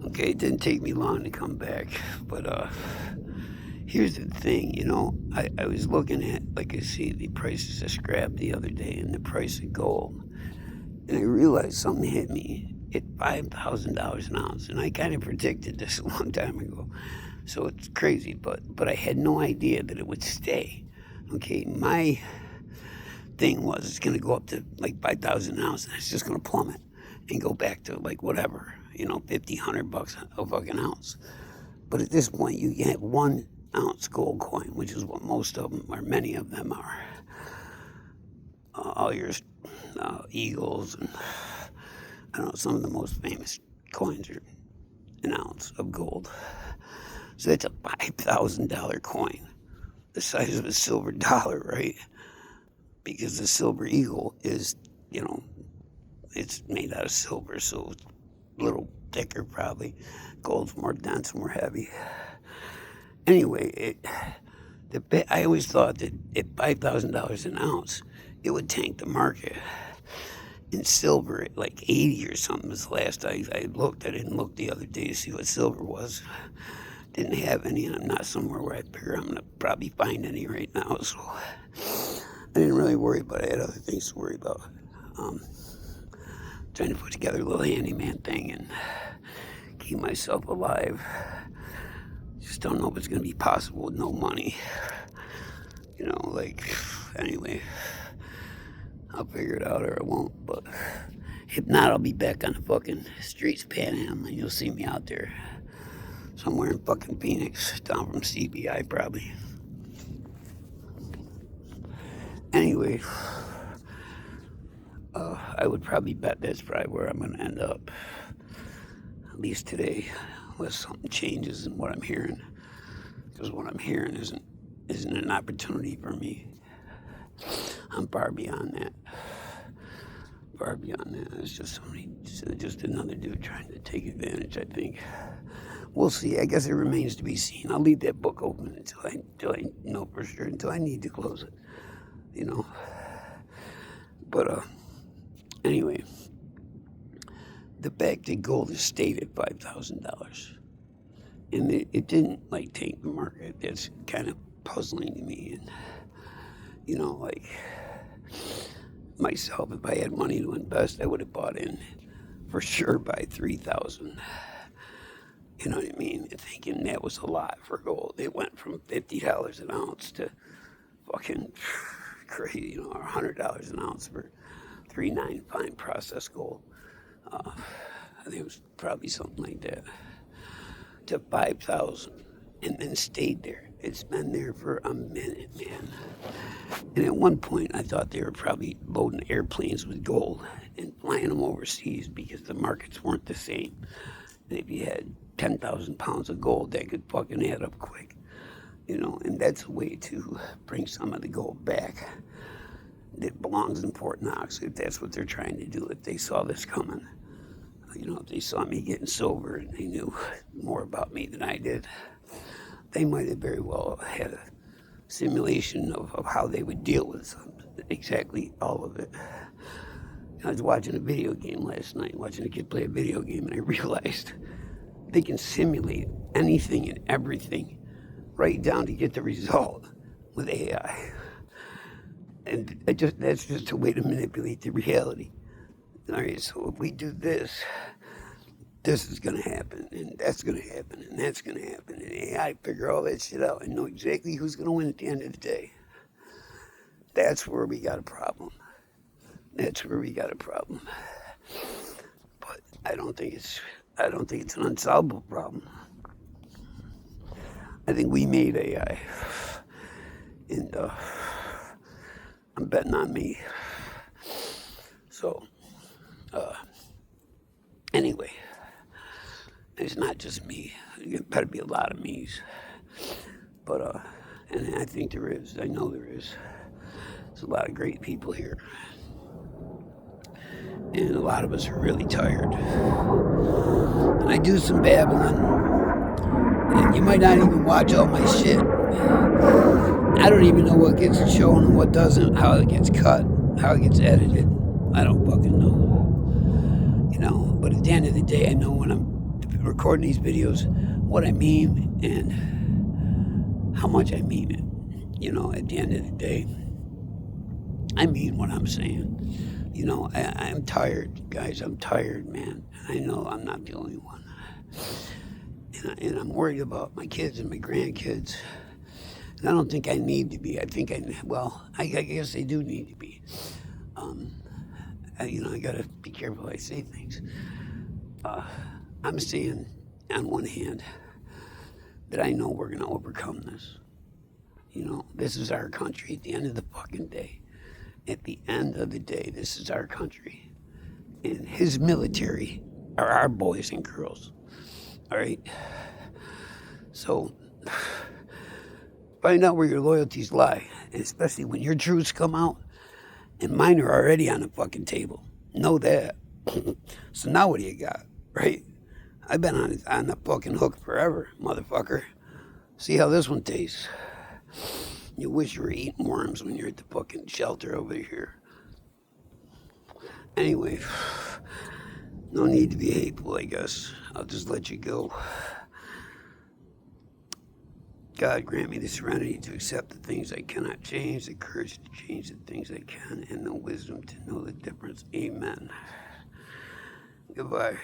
Okay, it didn't take me long to come back, but here's the thing, I was looking at, like I see the prices of scrap the other day and the price of gold, and I realized something hit me at $5,000 an ounce, and I kind of predicted this a long time ago, so it's crazy, but I had no idea that it would stay. Okay, my thing was it's going to go up to like 5,000 an ounce, and it's just going to plummet and go back to like whatever, 50, $100 a fucking ounce. But at this point, you get 1 ounce gold coin, which is what most of them, or many of them are. All your Eagles, and I don't know, some of the most famous coins are an ounce of gold. So that's a $5,000 coin, the size of a silver dollar, right? Because the silver eagle is, it's made out of silver, so it's a little thicker probably. Gold's more dense, more heavy. Anyway, I always thought that at $5,000 an ounce, it would tank the market. In silver, at like 80 or something was the last I looked. I didn't look the other day to see what silver was. Didn't have any, and I'm not somewhere where I figure I'm going to probably find any right now, so I didn't really worry about it. I had other things to worry about. Trying to put together a little handyman thing and keep myself alive. Just don't know if it's going to be possible with no money. Anyway, I'll figure it out or I won't. But if not, I'll be back on the fucking streets panhandling. You'll see me out there somewhere in fucking Phoenix, down from CBI probably. Anyway, I would probably bet that's probably where I'm going to end up, at least today, unless something changes in what I'm hearing. Because what I'm hearing isn't an opportunity for me. I'm far beyond that. Far beyond that. It's just another dude trying to take advantage, I think. We'll see. I guess it remains to be seen. I'll leave that book open until I know for sure, until I need to close it. But anyway, the fact that gold has stayed at $5,000 and it didn't tank the market, that's kind of puzzling to me. And myself, if I had money to invest, I would have bought in for sure by 3,000. You know what I mean? Thinking that was a lot for gold. It went from $50 an ounce to fucking crazy, or $100 an ounce for 3.9 fine processed gold. I think it was probably something like that. To 5,000, and then stayed there. It's been there for a minute, man. And at one point, I thought they were probably loading airplanes with gold and flying them overseas because the markets weren't the same. And if you had 10,000 pounds of gold, that could fucking add up quick. And that's a way to bring some of the gold back that belongs in Fort Knox, if that's what they're trying to do, if they saw this coming. If they saw me getting sober and they knew more about me than I did, they might have very well had a simulation of how they would deal with exactly all of it. I was watching a video game last night, watching a kid play a video game, and I realized they can simulate anything and everything right down to get the result with AI. And that's just a way to manipulate the reality. All right, so if we do this is going to happen, and that's going to happen, and that's going to happen. And AI figure all that shit out and know exactly who's going to win at the end of the day. That's where we got a problem. That's where we got a problem. But I don't think it's an unsolvable problem. I think we made AI, and I'm betting on me. So, anyway, it's not just me. There better be a lot of me's. But, and I think there is. I know there is. There's a lot of great people here. And a lot of us are really tired. And I do some babbling. And you might not even watch all my shit. I don't even know what gets shown and what doesn't, how it gets cut, how it gets edited. I don't fucking know. But at the end of the day, I know when I'm recording these videos what I mean and how much I mean it. You know, at the end of the day, I mean what I'm saying. You know, I'm tired, guys. I'm tired, man. I know I'm not the only one. And I'm worried about my kids and my grandkids. And I don't think I need to be. I think I guess I do need to be. I got to be careful how I say things. I'm saying, on one hand, that I know we're going to overcome this. You know, this is our country at the end of the fucking day. At the end of the day, this is our country. And his military are our boys and girls. All right? So, find out where your loyalties lie. And especially when your truths come out and mine are already on the fucking table. Know that. So now what do you got, right? I've been on the fucking hook forever, motherfucker. See how this one tastes. You wish you were eating worms when you're at the fucking shelter over here. Anyway, no need to be hateful, I guess. I'll just let you go. God grant me the serenity to accept the things I cannot change, the courage to change the things I can, and the wisdom to know the difference. Amen. Goodbye.